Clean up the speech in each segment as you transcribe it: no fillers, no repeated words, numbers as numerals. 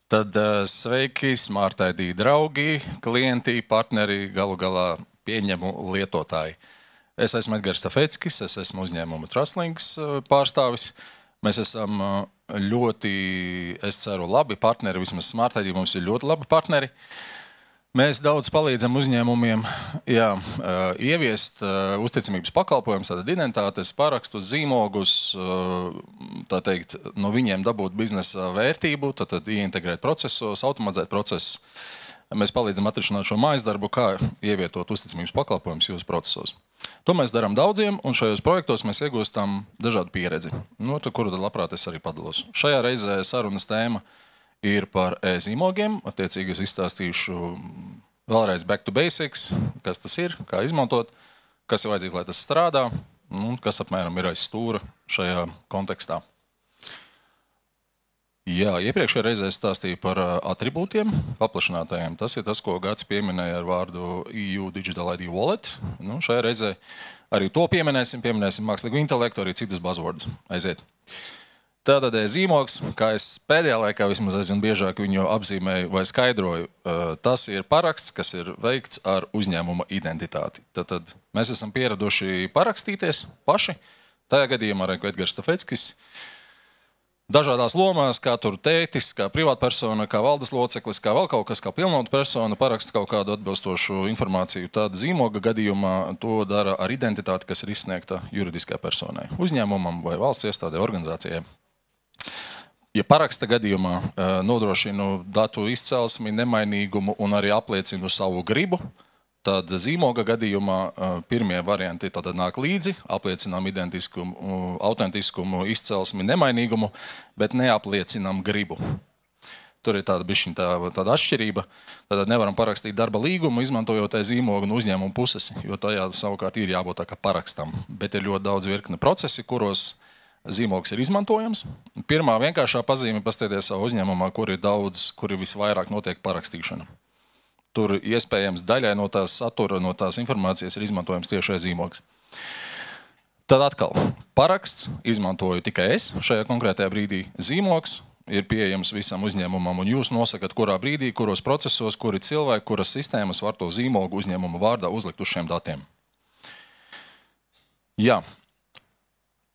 Tad sveiki, Smart ID draugi, klienti, partneri, galu galā pieņemu lietotāji. Es esmu Edgars Stafeckis, es esmu uzņēmuma Trustlinks pārstāvis. Mēs esam ļoti, es ceru, labi partneri, vismaz Smart ID mums ir ļoti labi partneri. Mēs daudz palīdzam uzņēmumiem ieviest uzticamības pakalpojumus, tātad identitātes, parakstus, zīmogus, tā teikt, no viņiem dabūt biznesa vērtību, tātad ieintegrēt procesos, automatizēt procesus. Mēs palīdzam atrisināt šo mājas darbu, kā ievietot uzticamības pakalpojumus jūsu procesos. To mēs darām daudziem, un šajos projektos mēs iegūstam dažādu pieredzi, kuru tad labprāt es arī padalos. Šajā reizē sarunas tēma ir par e-zīmogiem. Attiecīgi es izstāstīšu vēlreiz back to basics, kas tas ir, kā izmantot, kas ir vajadzīgs, lai tas strādā, un kas apmēram ir aiz stūra šajā kontekstā. Jā, iepriekšējā reizē es stāstīju par atribūtiem, paplašinātājiem. Tas ir tas, ko Gats pieminēja ar vārdu EU Digital ID Wallet. Šajā reizē arī to pieminēsim mākslīgo intelektu, arī citus buzzwords. Aiziet. Tātad zīmogs, kā es pēdējā laikā vismaz aizvien biežāk viņu apzīmēju vai skaidroju, tas ir paraksts, kas ir veikts ar uzņēmuma identitāti. Tātad mēs esam pieraduši parakstīties paši, tajā gadījumā arī Edgars Stafeckis, dažādās lomās, kā tur tētis, kā privātpersona, kā valdes loceklis, kā vēl kaut kas, kā pilnvērtīga persona, paraksta kaut kādu atbilstošu informāciju. Tāda zīmoga gadījumā to dara ar identitāti, kas ir izsniegta juridiskai personai, uzņēmumam vai valsts iestādē, organizācijai. Ja paraksta gadījumā nodrošinu datu izcelsmi, nemainīgumu un arī apliecinu savu gribu, tad zīmoga gadījumā pirmie varianti tad nāk līdzi, apliecinām identiskumu, autentiskumu, izcelsmi, nemainīgumu, bet neapliecinām gribu. Tur ir tāda atšķirība. Tad nevaram parakstīt darba līgumu, izmantojot zīmogu no uzņēmuma puses, jo tajā savukārt ir jābūt tā kā parakstam. Bet ir ļoti daudz virkne procesi, kuros zīmogs ir izmantojams. Pirmā vienkāršā pazīme paskatieties savā uzņēmumā, kur ir visvairāk notiek parakstīšana. Tur iespējams daļai no tās satura, no tās informācijas ir izmantojams tieši zīmogs. Tad atkal, paraksts izmantoju tikai es šajā konkrētajā brīdī. Zīmogs ir pieejams visam uzņēmumam, un jūs nosakat, kurā brīdī, kuros procesos, kuri cilvēki, kuras sistēmas var to zīmogu uzņēmuma vārdā uzlikt uz šiem datiem. Jā.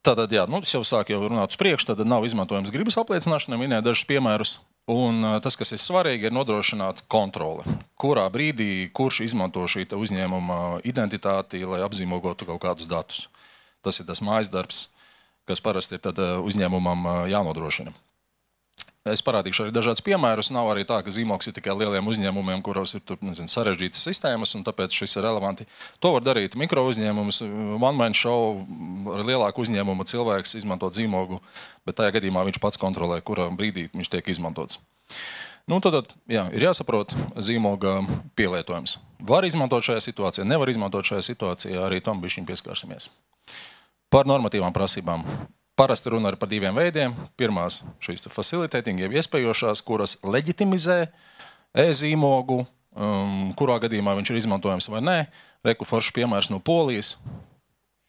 Tātad, es jau sāku runāt uz priekšu, tad nav izmantojams gribas apliecināšanai, minēju dažus piemērus. Un tas, kas ir svarīgi, ir nodrošināt kontroli. Kurā brīdī, kurš izmanto šī uzņēmuma identitāti, lai apzīmogotu kaut kādus datus. Tas ir tas mājas darbs, kas parasti ir tad uzņēmumam jānodrošina. Es parādīšu arī dažādus piemērus. Nav arī tā, ka zīmogs ir tikai lieliem uzņēmumiem, kuros ir sarežģītas sistēmas, un tāpēc šis ir relevanti. To var darīt mikro uzņēmumus, one-man show, ar lielāku uzņēmumu cilvēks izmantot zīmogu, bet tajā gadījumā viņš pats kontrolē, kurā brīdī viņš tiek izmantots. Tad, ir jāsaprot zīmoga pielietojums. Var izmantot šajā situācijā, nevar izmantot šajā situācijā, arī tam bišķiņ pieskārsimies. Par normatīvām prasībām. Parasti runa ir par diviem veidiem. Pirmās šīs facilitating, jeb iespējošās, kuras leģitimizē e-zīmogu, kurā gadījumā viņš ir izmantojams vai nē. Reku foršs piemērs no Polijas.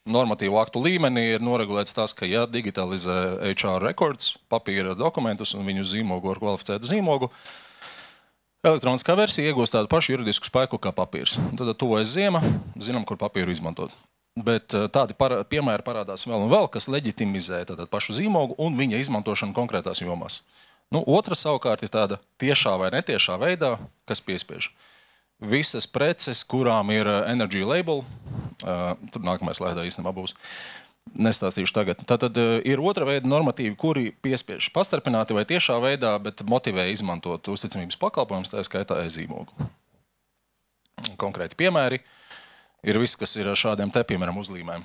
Normatīvu aktu līmenī ir noregulēts tas, ka ja digitalizē HR records, papīra dokumentus un viņu zīmogu ar kvalificētu zīmogu, elektroniskā versija iegūst tādu pašu juridisku spēku kā papīrs. Tad tuvojas ziema, zinām, kur papīru izmantot. Bet tādi piemēri parādās vēl un vēl, kas leģitimizē pašu zīmogu un viņa izmantošanu konkrētās jomās. Otra savukārt ir tāda tiešā vai netiešā veidā, kas piespiež. Visas preces, kurām ir energy label, tur nākamais slaidā īstenībā būs, nestāstīšu tagad. Tātad ir otra veida normatīvi, kuri piespiež pastarpināti vai tiešā veidā, bet motivē izmantot uzticamības pakalpojumus, tā skaitā e-zīmogu. Konkrēti piemēri. Ir viss, kas ir šādiem te, piemēram, uzlīmēm.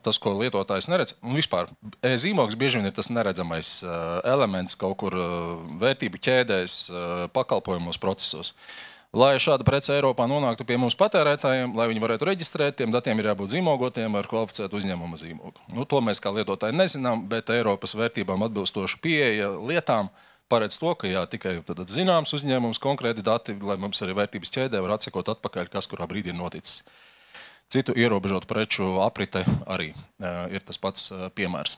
Tas, ko lietotājs neredz, un vispār e-zīmogs bieži vien ir tas neredzamais elements kaut kur vērtību ķēdēs, pakalpojumos procesos. Lai šāda prece Eiropā nonāktu pie mūsu patērētājiem, lai viņi varētu reģistrēt, tiem datiem ir jābūt zīmogotiem ar kvalificētu uzņēmuma zīmogu. To mēs kā lietotāji nezinām, bet Eiropas vērtībām atbilstoši pieeja lietām paredz to, ka tikai zināms uzņēmums, konkrēti dati, lai mums arī vērtības ķēdē var atsekot atpakaļ, kas kurā brīdī ir noticis. Citu ierobežotu preču aprite arī ir tas pats piemērs.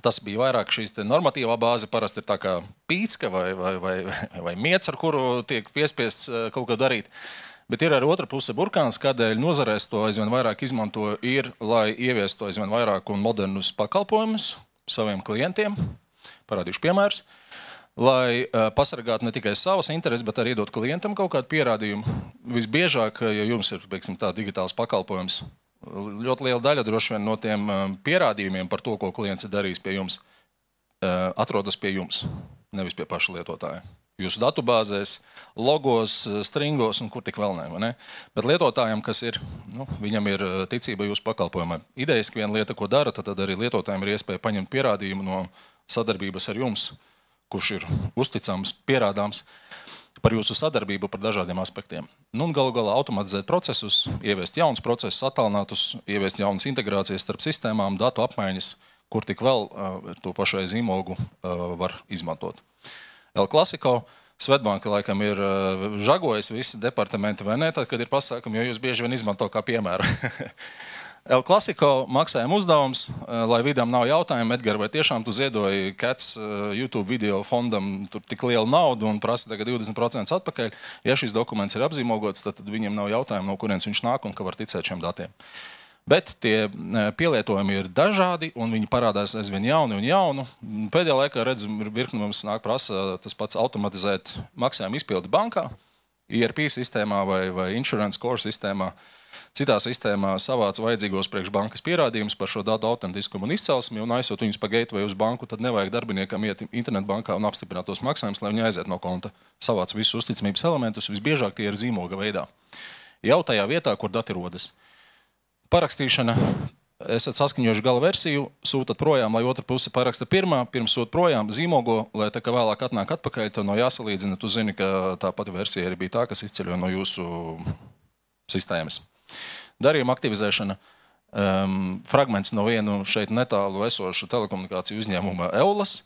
Tas bija vairāk šīs normatīvā bāze, parasti ir tā kā pīcka vai miets, ar kuru tiek piespiests kaut ko darīt. Bet ir arī otra puse burkāns, kādēļ nozarēs to aizvien vairāk izmanto, ir, lai ieviestu aizvien vairāk un modernus pakalpojumus saviem klientiem, parādīšu piemērus, lai pasargātu ne tikai savas intereses, bet arī iedot klientam kaut kādu pierādījumu. Visbiežāk, ja jums ir, piemēram, tā digitāls pakalpojums, ļoti liela daļa droši vien no tiem pierādījumiem par to, ko klients ir darījis pie jums, atrodas pie jums, nevis pie paša lietotāja. Jūsu datubāzēs, logos, stringos un kur tik vēl ne? Bet lietotājiem, kas ir, viņam ir ticība jūsu pakalpojumai. Idejiski viena lieta, ko dara, tad arī lietotājiem ir iespēja paņemt pierādījumu no sadarbības ar jums, kurš ir uzticams, pierādāms par jūsu sadarbību par dažādiem aspektiem. Un galu galā automatizēt procesus, ieviest jaunus procesus, attālinātus, ieviest jaunas integrācijas starp sistēmām, datu apmaiņas, kur tik vēl to pašai zīmogu var izmantot. El Clasico, Svetbanka laikam ir žagojas visi departamenti vai ne, tad, kad ir pasākumi, jo jūs bieži vien izmanto kā piemēru. El Clasico maksājuma uzdevums, lai vidām nav jautājumu, Edgar, vai tiešām tu ziedoji Cats YouTube video fondam tur tik lielu naudu un prasa tagad 20% atpakaļ. Ja šis dokuments ir apzīmogots, tad viņiem nav jautājumu, no kurienes viņš nāk un ka var ticēt šiem datiem. Bet tie pielietojumi ir dažādi un viņi parādās aizvien jauni un jaunu. Pēdējā laikā redzu, virkni mums nāk prasa tas pats automatizēt maksājumu izpildi bankā, ERP sistēmā vai Insurance Core sistēmā. Citā sistēmā savāc vajadzīgos priekš bankas pierādījumus par šo datu autentiskumu un izcelsmi un aizsūt viņus pa gateway uz banku, tad nevajag darbiniekam iet internetbankā un apstiprināt tos maksājumus, lai viņi aiziet no konta. Savāc visus uzticamības elementus, visbiežāk tie ir zīmoga veidā. Jau tajā vietā, kur dati rodas. Parakstīšana, esat saskaņojuši gala versiju, sūtat projām, lai otra puse paraksta pirmā, pirms sūt projām zīmogo, lai tā kā vēlāk atnāk atpakaļ, tad no jāsalīdzina, tu zini, ka tā pati versija arī bija tā, kas izceļoja no jūsu sistēmas. Darījuma aktivizēšana, fragments no vienu šeit netālu esošu telekomunikāciju uzņēmuma Eulas,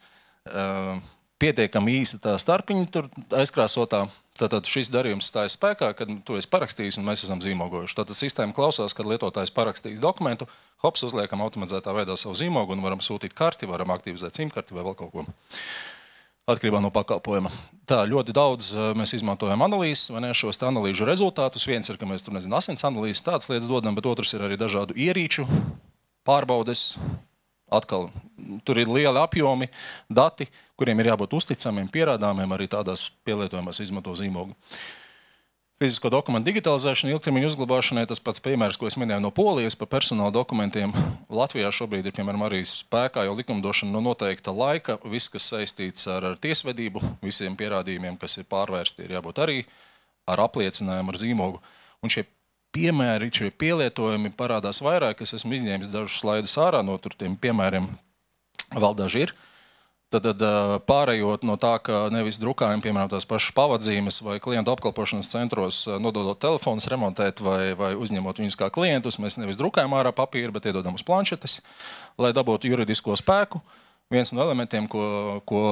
pietiekami īsa tā starpiņa tur aizkrāsotā. Tātad šis darījums stājas spēkā, kad to es parakstījis un mēs esam zīmogojuši. Tātad sistēma klausās, kad lietotājs parakstīs dokumentu, hops, uzliekam automatizētā veidā savu zīmogu un varam sūtīt karti, varam aktivizēt simkarti vai vēl kaut ko. Atkarībā no pakalpojuma. Tā, ļoti daudz mēs izmantojam analīzes, vai ne, šos analīžu rezultātus. Viens ir, ka mēs tur, nezinu, asins analīzes, tādas lietas dodam, bet otrs ir arī dažādu ierīču pārbaudes. Atkal, tur ir lieli apjomi, dati, kuriem ir jābūt uzticamiem, pierādāmiem, arī tādās pielietojumās izmanto zīmogu. Fizisko dokumentu digitalizēšana, ilgtermiņa uzglabāšanai, tas pats piemērs, ko es minēju no Polijas par personāla dokumentiem. Latvijā šobrīd ir, piemēram, arī spēkā jau likumdošana no noteikta laika. Viss, kas saistīts ar tiesvedību, visiem pierādījumiem, kas ir pārvērsti, ir jābūt arī ar apliecinājumu, ar zīmogu. Un šie piemēri, šie pielietojumi parādās vairāk, es esmu izņēmis dažus slaidus ārā no tiem piemēriem, vēl daži ir. Tad pārējot no tā, ka nevis drukājam, piemēram, tās pašas pavadzīmes vai klientu apkalpošanas centros nododot telefonus remontēt vai uzņemot viņus kā klientus, mēs nevis drukājam ārā papīru, bet iedodam uz planšetes, lai dabūtu juridisko spēku. Viens no elementiem, ko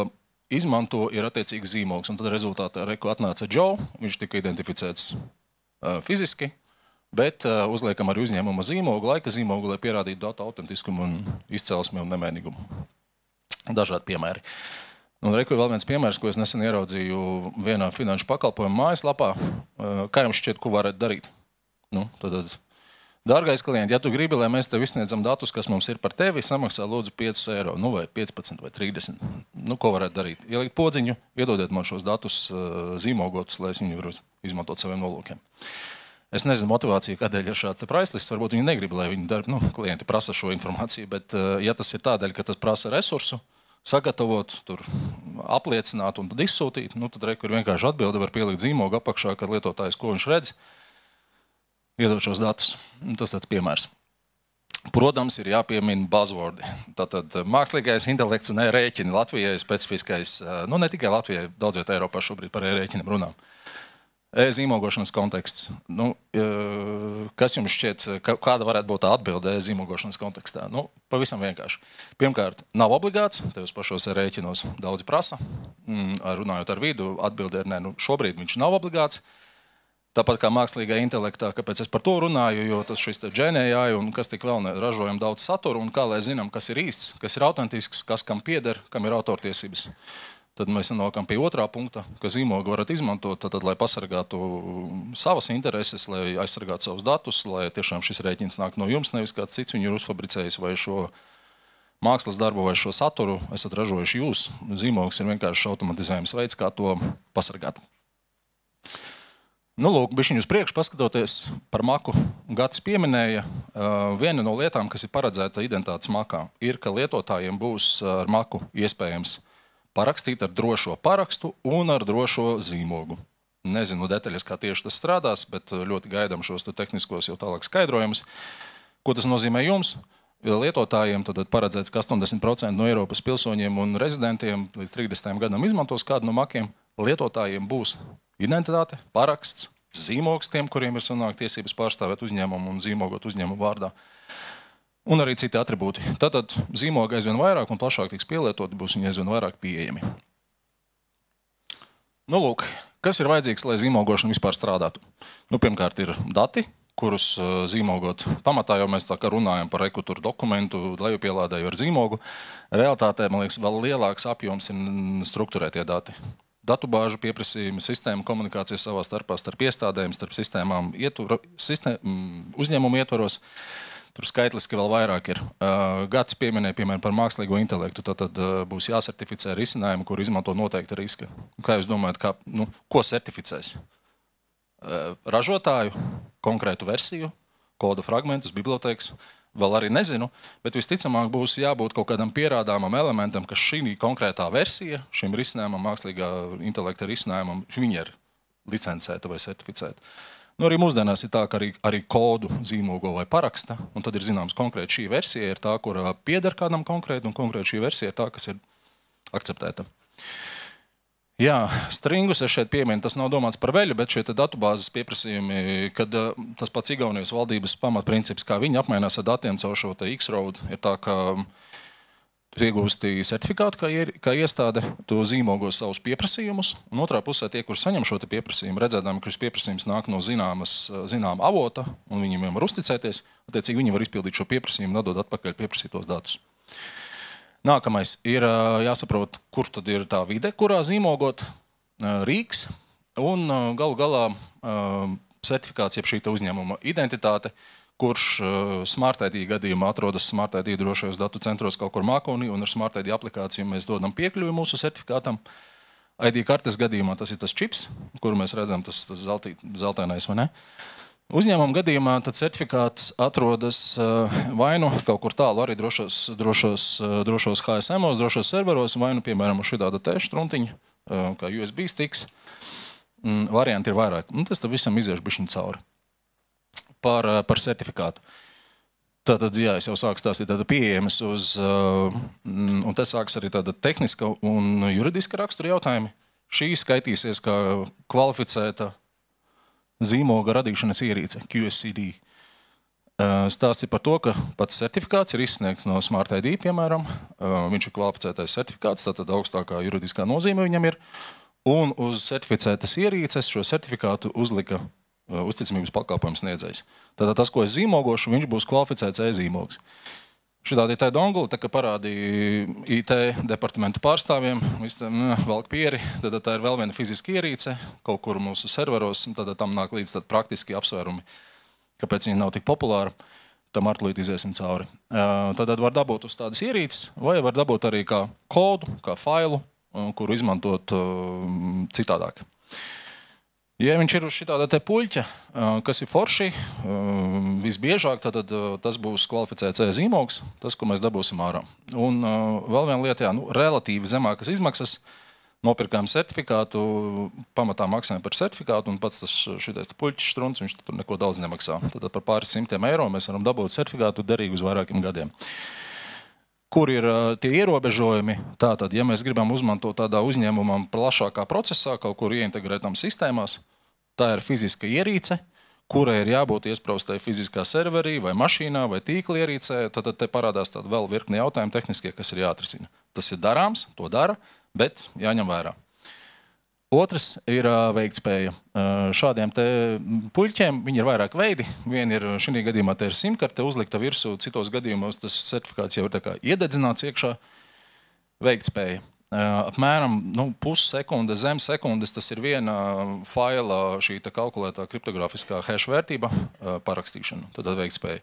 izmanto, ir attiecīgi zīmogs. Un tad rezultātā atnāca Joe, viņš tika identificēts fiziski, bet uzliekam arī uzņēmuma zīmogu, laika zīmogu, lai pierādītu datu autentiskumu un izcelsmi un nemēnīgumu. Dažādi piemēri. Un reku vēl viens piemērs, ko es nesen ieraudzīju vienā finanšu pakalpojuma mājaslapā. Kā jums šķiet, ko varat darīt? Tad, dārgais klienti, ja tu gribi, lai mēs tev izsniedzam datus, kas mums ir par tevi, samaksā lūdzu 5 eiro, vai 15 vai 30. Ko varat darīt? Ielikt podziņu, iedodiet man šos datus zīmogotus, lai es viņu varu izmantot saviem nolūkiem. Es nezinu motivāciju, kādēļ ir šāds price-lists. Varbūt viņi negrib, lai viņi klienti prasa šo informāciju, bet ja tas ir tādēļ, ka tas prasa resursu, sagatavot, tur apliecināt un tad izsūtīt, tad reku ir vienkārši atbilde, var pielikt zīmogu apakšā, kad lietotājs, ko viņš redz, iedot šos datus. Tas tāds piemērs. Protams, ir jāpiemina buzzwordi. Tātad mākslīgais intelekts un e-rēķini Latvijai specifiskais, ne tikai Latvijai, daudz vietā Eiropā šobrīd par e-rēķiniem runām. E-zīmogošanas konteksts. Kas jums šķiet, kāda varētu būt tā atbilde e-zīmogošanas kontekstā? Pavisam vienkārši. Pirmkārt, nav obligāts, tev pašos rēķinos daudzi prasa. Runājot ar vidu, atbilde ir, šobrīd viņš nav obligāts. Tāpat kā mākslīgā intelektā, kāpēc es par to runāju, jo tas šis GenAI un kas tik vēl ražojam daudz satura un kā lai zinām, kas ir īsts, kas ir autentisks, kas kam pieder, kam ir autortiesības. Tad mēs nonākam pie otrā punkta, ka zīmogu varat izmantot, tad, lai pasargātu savas intereses, lai aizsargātu savus datus, lai tiešām šis rēķins nāk no jums, nevis kāds cits viņu ir uzfabricējis vai šo mākslas darbu vai šo saturu esat ražojuši jūs. Zīmogs ir vienkārši automatizējums veids, kā to pasargāt. Nu, lūk, bišķiņ uz priekšu paskatoties par maku, Gatis pieminēja, viena no lietām, kas ir paredzēta identitātes makā, ir, ka lietotājiem būs ar maku iespējams parakstīt ar drošo parakstu un ar drošo zīmogu. Nezinu detaļas, kā tieši tas strādās, bet ļoti gaidām šos tehniskos jau tālāk skaidrojumus. Ko tas nozīmē jums? Lietotājiem tad paredzēts, ka 80% no Eiropas pilsoņiem un rezidentiem līdz 30 gadam izmantos kādu no makiem. Lietotājiem būs identitāte, paraksts, zīmogs tiem, kuriem ir sanāk tiesības pārstāvēt uzņēmumu un zīmogot uzņēmumu vārdā. Un arī citi atribūti. Tātad zīmoga aizvien vairāk un plašāk tiks pielietoti, būs viņi aizvien vairāk pieejami. Nu, lūk, kas ir vajadzīgs, lai zīmogošana vispār strādātu? Nu, pirmkārt ir dati, kurus zīmogot pamatā, jau mēs tā kā runājam par ekuturu dokumentu, lejupielādēju ar zīmogu. Realtātē, man liekas, vēl lielāks apjoms ir strukturētie dati. Datubāžu pieprasījumi, sistēma komunikācijas savā starpā, starp iestādēm, starp sistēmām, uzņēmumu ietvaros. Tur skaitliski vēl vairāk ir. Gads pieminēja, piemēram, par mākslīgo intelektu, tad būs jāsertificē risinājumi, kur izmanto noteikta riska. Kā jūs domājat, ko certificēs? Ražotāju, konkrētu versiju, kodu fragmentus, bibliotēkas, vēl arī nezinu, bet visticamāk būs jābūt kaut kādam pierādāmam elementam, ka šī konkrētā versija, šim risinājumam, mākslīgā intelekta risinājumam, viņa ir licencēta vai certificēta. Nu, arī mūsdienās ir tā, ka arī kodu zīmogo vai paraksta, un tad ir zināms konkrēti šī versija ir tā, kurā pieder kādam konkrēti, un konkrēti šī versija ir tā, kas ir akceptēta. Jā, stringus es šeit pieminu, tas nav domāts par veļu, bet šie datubāzes pieprasījumi, kad tas pats Igaunijas valdības pamatprincips, kā viņi apmainās ar datiem caur šo X-Road, ir tā, ka tu iegūsti certifikātu kā iestāde, tu zīmogo savus pieprasījumus, un otrā pusē tie, kur saņem šo pieprasījumu, redzēdami, ka šis pieprasījums nāk no zināma avota, un viņiem var uzticēties, attiecīgi viņi var izpildīt šo pieprasījumu un atdot atpakaļ pieprasītos datus. Nākamais ir jāsaprot, kur tad ir tā vide, kurā zīmogot Rīgas, un galu galā certifikāts, jeb šī uzņēmuma identitāte, kurš Smart ID gadījumā atrodas Smart ID drošajos datu centros kaut kur mākonī, un ar Smart ID aplikāciju mēs dodam piekļuvi mūsu certifikātam. ID kartes gadījumā tas ir tas čips, kuru mēs redzam, tas zeltainais, vai ne? Uzņēmuma gadījumā tad certifikāts atrodas vai nu kaut kur tālu arī drošos HSM-os, drošos serveros, vai nu, piemēram, uz šitāda struntiņa, kā USB sticks. Varianti ir vairāk. Un tas tad visam iziešu bišķiņ cauri. Par certifikātu. Tātad, jā, es jau sāku stāstīt tāda pieejamas un te sāks arī tāda tehniska un juridiska rakstura jautājumi. Šī skaitīsies kā kvalificēta zīmoga radīšanas ierīce, QSCD. Stāsts ir par to, ka pats certifikāts ir izsniegts no Smart ID, piemēram. Viņš ir kvalificētais certifikāts, tātad augstākā juridiskā nozīme viņam ir. Un uz certificētas ierīces šo certifikātu uzlika uzticamības pakalpojums sniedzējs. Tātad tas, ko es zīmogošu, viņš būs kvalificēts e-zīmogs. Šitādi tā donguli, tā kā parādīja IT departamentu pārstāvjiem, velk pieri, tad tā ir vēl viena fiziska ierīce, kaut kur mūsu serveros, un tad tam nāk līdz tad praktiski apsvērumi, kāpēc viņi nav tik populāri, tam artlīt iziesim cauri. Tad var dabūt uz tādas ierīces, vai var dabūt arī kā kodu, kā failu, kuru izmantot citādāk. Ja viņš ir uz šitāda te puļķa, kas ir forši, visbiežāk, tad tas būs kvalificēts e-zīmogs, tas, ko mēs dabūsim ārā. Un vēl viena lieta, relatīvi zemākas izmaksas, nopirkām certifikātu, pamatā maksājam par certifikātu, un pats šitais puļķis strunts, viņš tur neko daudz nemaksā. Tad par pāris simtiem eiro mēs varam dabūt certifikātu derīgi uz vairākiem gadiem. Kur ir tie ierobežojumi? Tātad, ja mēs gribam uzmantot tādā uzņēmumam plašākā procesā, kaut kur ieintegrētām sistēmās, tā ir fiziska ierīce, kurai ir jābūt iespraustai fiziskā serverī vai mašīnā vai tīkla ierīcē, tad te parādās tāda vēl virkni jautājumi tehniskie, kas ir jāatrisina. Tas ir darāms, to dara, bet jāņem vērā. Otrs ir veiktspēja. Šādiem te puļķiem viņi ir vairāk veidi. Viena ir šī gadījumā te ir simkarte uzlikta virsū, citos gadījumos tas certifikāts jau ir tā kā iededzināts iekšā. Veiktspēja. Apmēram pussekunde, zem sekundes tas ir viena faila šī kalkulētā kriptogrāfiskā hash vērtība parakstīšana. Tad veiktspēja.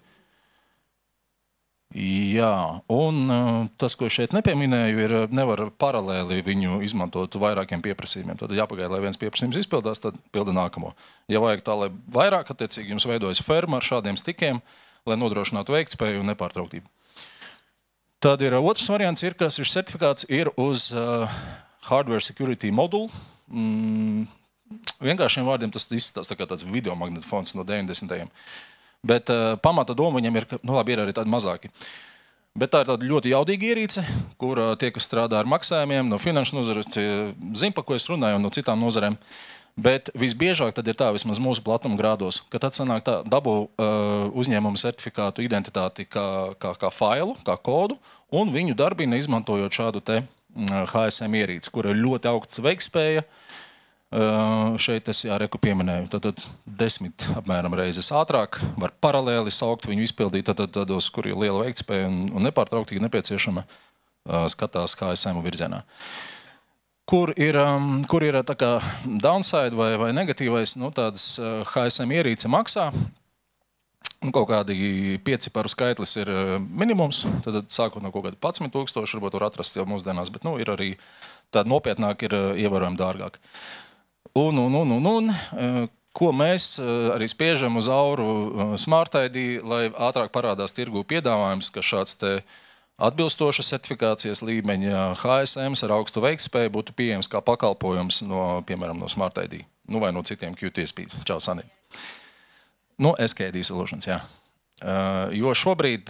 Jā, un tas, ko šeit nepieminēju, ir nevar paralēli viņu izmantot vairākiem pieprasījumiem. Tad jāpagaida, lai viens pieprasījums izpildās, tad pilda nākamo. Ja vajag tā, lai vairāk, attiecīgi jums veidojas ferma ar šādiem stikiem, lai nodrošinātu veiktspēju un nepārtrauktību. Tad ir otrs variants, kas ir certifikāts, ir uz hardware security modulu. Vienkāršiem vārdiem tas izskatās tā kā tāds videomagnetofons no 90. Bet pamata doma viņam ir, labi, ir arī tādi mazāki. Bet tā ir tāda ļoti jaudīga ierīce, kur tie, kas strādā ar maksājumiem, no finanšu nozares, zina, pa ko es runāju, un no citām nozarēm. Bet visbiežāk tad ir tā, vismaz mūsu platuma grādos, ka tad sanāk tā dabū uzņēmuma certifikātu identitāti kā failu, kā kodu, un viņu darbina izmantojot šādu te HSM ierīci, kura ir ļoti augsts veikspēja. Šeit es jāreku pieminēju, tad 10 apmēram reizes ātrāk var paralēli saukt viņu izpildīt tādos, kur ir liela veiktspēja un nepārtrauktīgi nepieciešama skatās HSM virzienā. Kur ir tā kā downside vai negatīvais, tādas HSM ierīce maksā, kaut kādi 5 ciparu skaitlis ir minimums, tad sākot no kaut kādi 11 000, varbūt var atrast jau mūsdienās, bet ir arī tāda nopietnāk ir ievērojami dārgāk. Ko mēs arī spiežam uz auru Smart ID, lai ātrāk parādās tirgū piedāvājums, ka šāds te atbilstošas certifikācijas līmeņa HSMs ar augstu veiktspēju būtu pieejams kā pakalpojums piemēram, no Smart ID, vai no citiem QTSPs. Čau, Sanī. SKD Solutions, jā. Jo šobrīd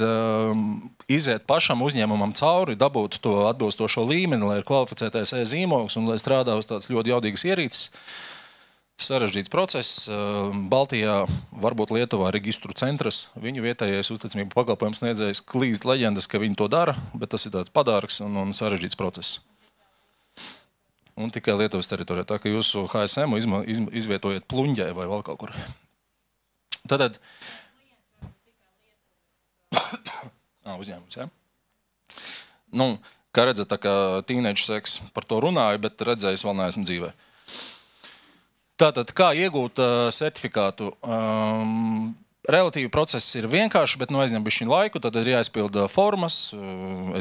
iziet pašam uzņēmumam cauri, dabūt to atbilstošo līmeni, lai ir kvalificētais e-zīmogs un lai strādā uz tāds ļoti jaudīgas ierīces. Sarežģīts process. Baltijā, varbūt Lietuvā registru centras, viņu vietējais uzticamību pakalpojums sniedzējs klīst leģendas, ka viņi to dara, bet tas ir tāds padārgs un sarežģīts process. Un tikai Lietuvas teritorijā, tā ka jūsu HSM izvietojiet Pluņģē vai vēl kaut kur. Tātad uzņēmums, jā? Kā redzat, tā kā teenage seks par to runāju, bet redzējis vēl neesmu dzīvē. Tātad, kā iegūt certifikātu? Relatīvi process ir vienkārši, bet aizņem bišķiņu laiku, tad ir jāizpilda formas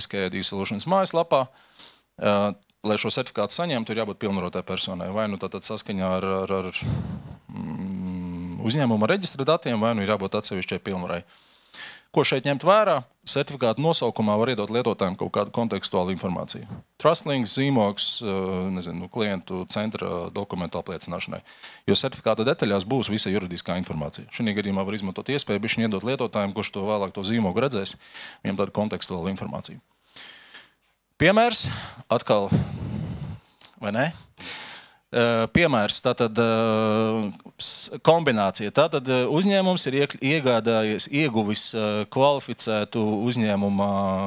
SKD Solutions mājaslapā. Lai šo certifikātu saņemtu, ir jābūt pilnvarotai personai. Vai tātad saskaņā ar uzņēmuma reģistra datiem, vai ir jābūt atsevišķai pilnvarai. Ko šeit ņemt vērā? Certifikātu nosaukumā var iedot lietotājiem kaut kādu kontekstuālu informāciju. Trustlinks, zīmogs, klientu centra dokumentu apliecināšanai. Jo certifikāta detaļās būs visa juridiskā informācija. Šī gadījumā var izmantot iespēju bišķiņu iedot lietotājiem, kurš to vēlāk to zīmogu redzēs, viņam tādu kontekstuālu informāciju. Piemērs, atkal, vai ne? Piemērs, tātad kombinācija. Tātad uzņēmums ir iegādājies, ieguvis kvalificētu uzņēmuma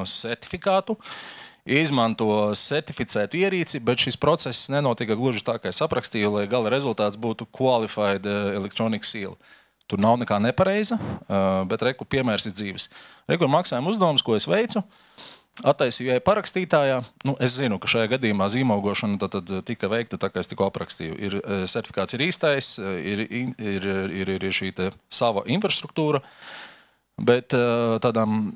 certifikātu, izmanto certificētu ierīci, bet šis process nenotika gluži tā, kā es aprakstīju, lai gala rezultāts būtu Qualified Electronic Seal. Tur nav nekā nepareiza, bet reku piemērs ir dzīves. Reku ir maksājuma uzdevums, ko es veicu. Attaisīju parakstītājā. Es zinu, ka šajā gadījumā zīmogošana tad tika veikta tā, kā es tikko aprakstīju. Certifikāts ir īstais, ir šī te sava infrastruktūra, bet tādām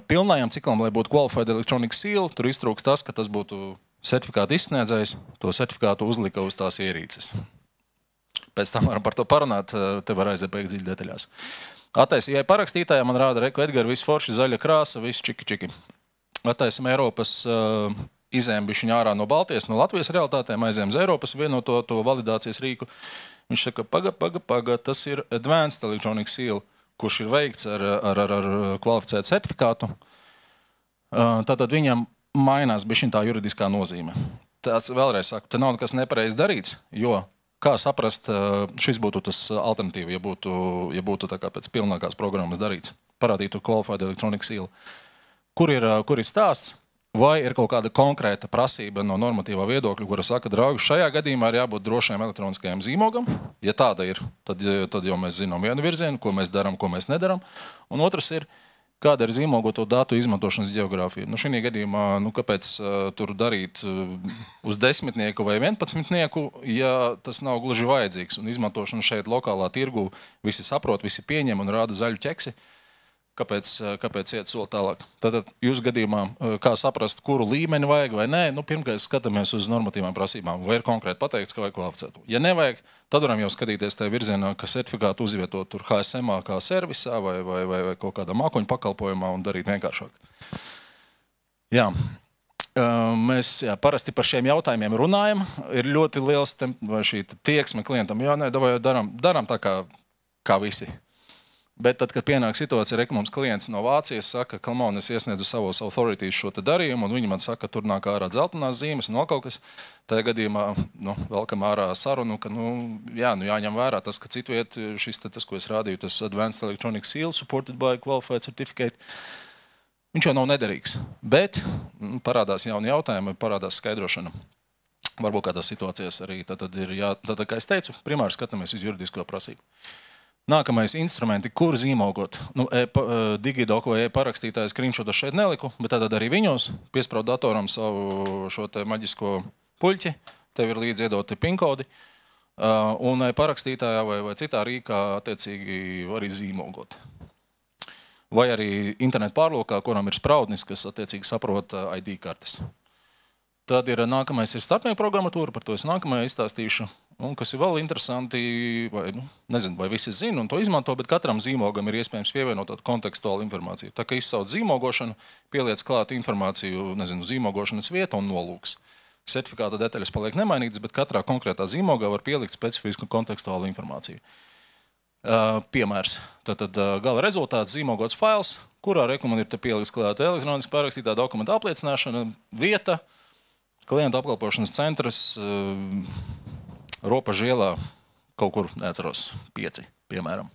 pilnajām ciklam, lai būtu Qualified Electronic Seal, tur iztrūks tas, ka tas būtu certifikāta izsniedzējs, to certifikātu uzlika uz tās ierīces. Pēc tam varam par to parunāt, te var aiziet beigt dziļi detaļās. Attaisīju parakstītājā, man rāda, reku Edgar, viss forši, zaļa krāsa, viss čiki. Attaisam Eiropas izējam bišķiņ ārā no Baltijas, no Latvijas realitātēm, aizējam uz Eiropas vienoto to validācijas rīku. Viņš saka, paga, tas ir Advanced Electronic Seal, kurš ir veikts ar kvalificētu certifikātu. Tātad viņam mainās bišķiņ tā juridiskā nozīme. Tas vēlreiz saku, te nav nekas nepareizi darīts, jo, kā saprast, šis būtu tas alternatīva, ja būtu tā kā pēc pilnākās programmas darīts. Parādītu Qualified Electronic Seal. Kur ir stāsts? vai ir kaut kāda konkrēta prasība no normatīvā viedokļa, kura saka, draugi, šajā gadījumā ir jābūt drošajam elektroniskajam zīmogam. Ja tāda ir, tad jau mēs zinām vienu virzienu, ko mēs darām, ko mēs nedaram. Un otrs ir, kāda ir zīmogoto datu izmantošanas geogrāfija. Nu, šī gadījumā, kāpēc tur darīt uz 10 vai 11, ja tas nav gluži vajadzīgs. Un izmantošana šeit lokālā tirgu visi saprot, visi pieņem un rāda zaļu ķeksi. Kāpēc iet soli tālāk? Tātad jūs gadījumā, kā saprast, kuru līmeni vajag vai nē, pirmkārt skatāmies uz normatīvām prasībām, vai ir konkrēti pateikts, ka vajag kvalificētu. Ja nevajag, tad varam jau skatīties tajā virzienā, ka certifikātu uzvietot tur HSM-ā kā servisā vai kaut kādā mākoņu pakalpojumā un darīt vienkāršāk. Jā. Mēs parasti par šiem jautājumiem runājam. Ir ļoti liels šī tieksme klientam. Jā, nē, darām tā kā visi. Bet tad, kad pienāk situācija, ka mums klients no Vācijas saka, ka es iesniedzu savos authorities šo darījumu, un viņi man saka, ka tur nāk ārā dzeltenās zīmes un vēl kaut kas. Tajā gadījumā velkam ārā sarunu, ka jāņem vērā tas, ka citviet tas, ko es rādīju, tas Advanced Electronic Seal supported by Qualified Certificate, viņš jau nav nederīgs. Bet parādās jauni jautājumi, parādās skaidrošana. Varbūt kādās situācijās arī tad ir kā es teicu, primāri skatāmies uz juridisko prasību. Nākamais instrumenti, kur zīmogot. Digidoc vai parakstītājs screenshotus šeit neliku, bet tad arī viņos piespraud datoram savu šo te maģisko puļķi, tev ir līdz iedoti pinkodi, un parakstītājā vai citā rīkā attiecīgi var zīmogot. Vai arī internetu pārlūkā, kuram ir spraudnis, kas attiecīgi saprot ID kartes. Tad nākamais ir starpnieku programmatūra, par to es nākamajā izstāstīšu. Un kas ir vēl interesanti, nezinu, vai visi zina un to izmanto, bet katram zīmogam ir iespējams pievienot tādu kontekstuālu informāciju. Tā kā izsauc zīmogošanu, pieliec klāt informāciju, zīmogošanas vieta un nolūks. Certifikāta detaļas paliek nemainītas, bet katrā konkrētā zīmogā var pielikt specifisku kontekstuālu informāciju. Piemērs. Tātad gala rezultāts zīmogots fails, kurā man ir pielikts klāt elektroniski pārrakstītā dokumenta apliecināšana, vieta, klienta apkalpošanas centrs, Ropažu ielā kaut kur, neatceros, 5, piemēram.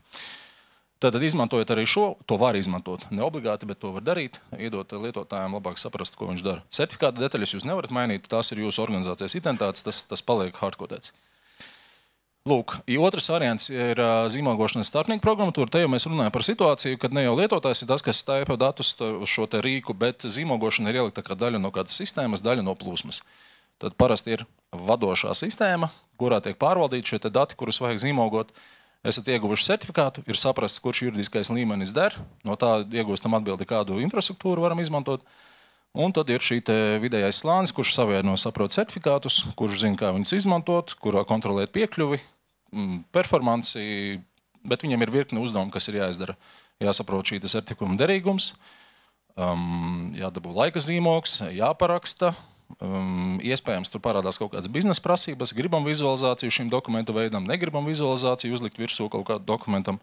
Tātad izmantojot arī šo, to var izmantot. Ne obligāti, bet to var darīt, iedot lietotājiem labāk saprast, ko viņš dara. Certifikāta detaļas jūs nevarat mainīt, tās ir jūsu organizācijas identitātes, tas paliek hardkodēts. Lūk, otrs variants ir zīmogošanas starpnieku programmatūra. Te jau mēs runājam par situāciju, kad ne jau lietotājs ir tas, kas staipa datus uz šo te rīku, bet zīmogošana ir ielikta kā daļa no kādas sistēmas, daļa no plūsmas. Tad parasti ir vadošā sistēma, kurā tiek pārvaldīti šie dati, kurus vajag zīmogot. Esat ieguvuši certifikātu, ir saprasts, kurš juridiskais līmenis der, no tā iegūstam atbildi, kādu infrastruktūru varam izmantot. Un tad ir šī vidējais slānis, kurš savieno saprot certifikātus, kurš zina, kā viņus izmantot, kurā kontrolēt piekļuvi, performanci, bet viņam ir virkne uzdevumu, kas ir jāizdara. Jāsaprot šī certifikuma derīgums, jādabū laika zīmogs, jāparaksta. Iespējams, tur parādās kaut kādas biznesa prasības, gribam vizualizāciju šim dokumentu veidam, negribam vizualizāciju uzlikt virsū kaut kādu dokumentam.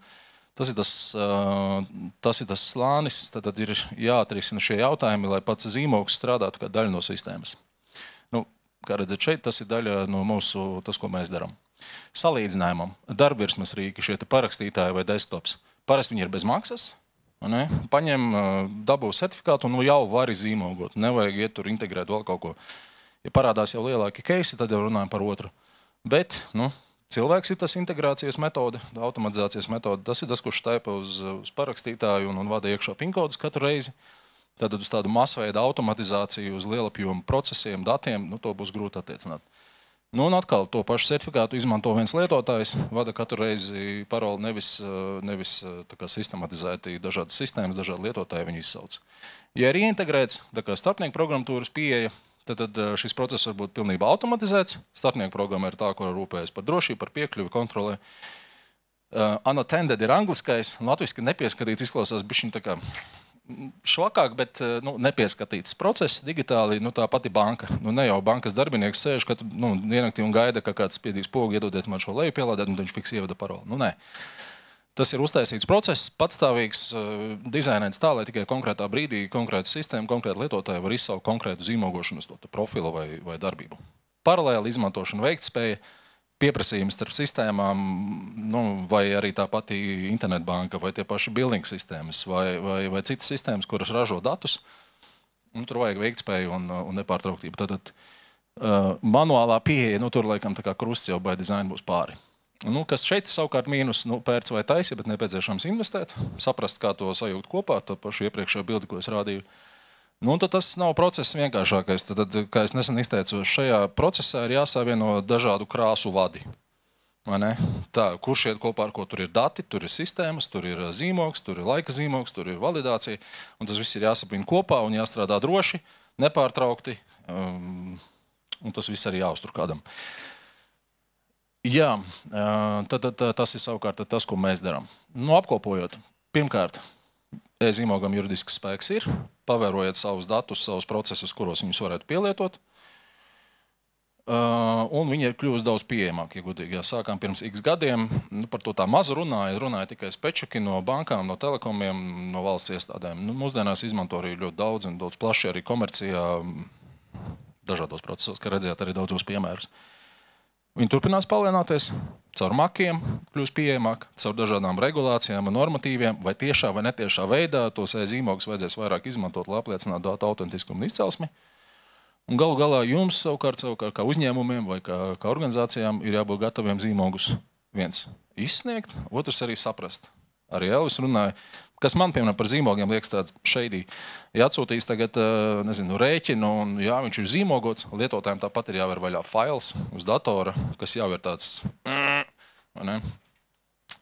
Tas ir tas slānis, tad ir jāatrisina šie jautājumi, lai pats zīmogs strādātu kā daļa no sistēmas. Kā redzat šeit, tas ir daļa no mūsu, tas, ko mēs darām. Salīdzinājumam, darbvirsmas rīki, šie parakstītāji vai desktops, parasti viņi ir bez maksas. Paņem, dabū certifikātu un jau vari zīmogot. Nevajag iet tur integrēt vēl kaut ko. Ja parādās jau lielāki keisi, tad jau runājam par otru. Bet cilvēks ir tas integrācijas metode, automatizācijas metode. Tas ir tas, kurš taipa uz parakstītāju un vada iekšā pinkodus katru reizi. Tad uz tādu masveida automatizāciju, uz lielapjomu procesiem, datiem, to būs grūti attiecināt. Un atkal to pašu certifikātu izmanto viens lietotājs, vada katru reizi paroli nevis sistematizēti dažādas sistēmas, dažādi lietotāji viņu izsauc. Ja ir ieintegrēts, tā kā starpnieku programmatūras pieeja, tad šis process var būt pilnībā automatizēts. Starpnieku programma ir tā, kura rūpējas par drošību, par piekļuvi, kontrolē. Unattended ir angliskais, latviski nepieskatīts, izklausās bišķiņ tā kā švakāk, bet nepieskatīts process digitāli, tā pati banka. Ne jau bankas darbinieks sēž, ka dienaktī un gaida, ka kāds spiedīs pogu, iedodiet man šo leju pielādēt, un viņš fiks ievada paroli. Nē. Tas ir uztaisīts process, patstāvīgs, dizainēts tā, lai tikai konkrētā brīdī, konkrēta sistēma, konkrēta lietotāja var izsaukt konkrētu zīmogošanas profilu vai darbību. Paralēli izmantošana veiktspēja, pieprasījums starp sistēmām, vai arī tā pati internetbanka, vai tie paši billing sistēmas, vai citas sistēmas, kuras ražo datus. tur vajag veiktspēju un nepārtrauktību. Tad manuālā pieeja, tur laikam tā kā krusts jau by design būs pāri. Kas šeit savukārt mīnus, pērc vai taisi, bet nepieciešams investēt, saprast, kā to sajūt kopā, to pašu iepriekšējo bildi, ko es rādīju. Tad tas nav process vienkāršākais. Tad, kā es nesen izteicu, šajā procesā ir jāsavieno dažādu krāsu vadi. Vai ne? Tā, kurš iet kopā ar ko? Tur ir dati, tur ir sistēmas, tur ir zīmogs, tur ir laika zīmogs, tur ir validācija. Un tas viss ir jāsapina kopā un jāstrādā droši, nepārtraukti. Un tas viss arī jāuztur kādam. Jā, tad tas ir savukārt tas, ko mēs darām. Apkopojot, pirmkārt, e-zīmogam juridisks spēks ir, pavērojiet savus datus, savus procesus, kuros viņus varētu pielietot, un viņi ir kļuvusi daudz pieejamāki, ja godīgi. Sākām pirms x gadiem, par to tā maz runāja tikai spečuki no bankām, no telekomiem, no valsts iestādēm. Mūsdienās izmanto arī ļoti daudz un daudz plaši arī komercijā, dažādos procesos, kā redzējāt arī daudzos piemērus. Viņi turpinās palielināties, caur makiem kļūst pieejamāk, caur dažādām regulācijām un normatīviem, vai tiešā vai netiešā veidā tos e-zīmogus vajadzēs vairāk izmantot, lai apliecinātu datu autentiskumu un izcelsmi. Un galu galā jums savukārt kā uzņēmumiem vai kā organizācijām ir jābūt gataviem zīmogus viens izsniegt, otrs arī saprast. Arī Elvis runāja, kas man, piemēram, par zīmogiem liekas tāds šeidī. Ja atsūtīs tagad, rēķinu, un jā, viņš ir zīmogots, lietotājiem tāpat ir jāver vaļā fails uz datora, kas jau ir tāds,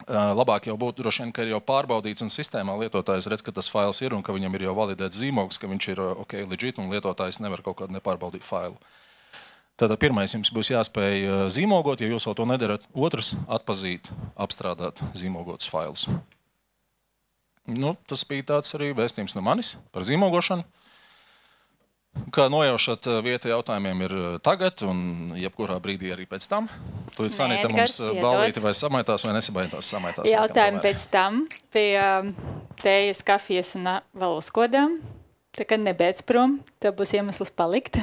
labāk jau būtu droši vien, ka ir jau pārbaudīts un sistēmā lietotājs redz, ka tas fails ir un ka viņam ir jau validēts zīmogs, ka viņš ir legit un lietotājs nevar kaut kādu nepārbaudytu failu. Tātad pirmais jums būs jāspēj zīmogot, ja jūs vēl to nedarat. Otrs - atpazīt, apstrādāt zīmogotus failus. Tas bija tāds arī vēstījums no manis par zīmogošanu. Kā nojaušat, vieta jautājumiem ir tagad un jebkurā brīdī arī pēc tam. Līdz Sanita mums ballīti vai samaitās vai nesabaitās samaitās. Jautājumi pēc tam pie tējas, kafijas un vēl uzkodām. Tā kā nebeidz prom, tev būs iemesls palikt.